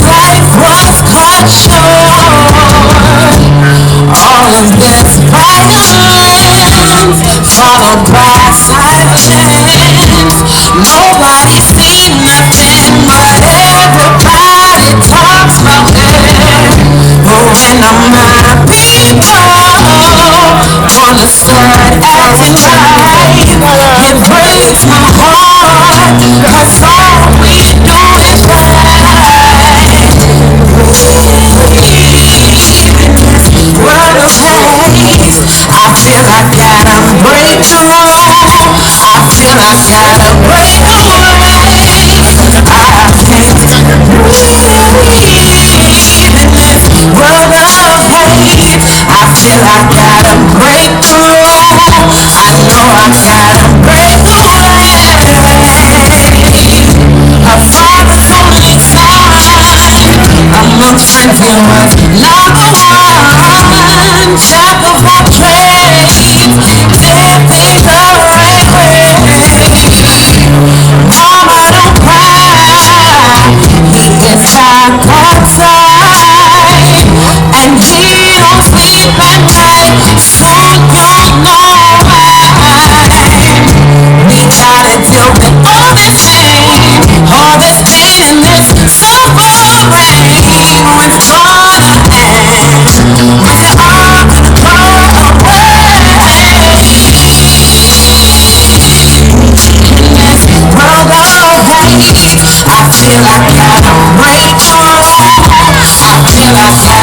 life was cut short. All of this violence followed by silence. Nobody seen nothing, but everybody talks about it. But when my people wanna start acting right, it breaks my heart, 'cause all we do is right. World of hate, I feel I gotta break through. I feel I gotta break away. I can't breathe in this world of hate. I feel I gotta break through. I know I gotta break away. A father's only son among friends, he was number one. Jack of all trades, did things the right way. Mama, don't cry, he gets back outside, and he don't sleep at night. Soon you'll know why. We gotta deal with all this pain, all this pain and this suffering. When's it gonna end? When's it all gonna go away? In this world of hate, I feel I gotta break through. I feel I gotta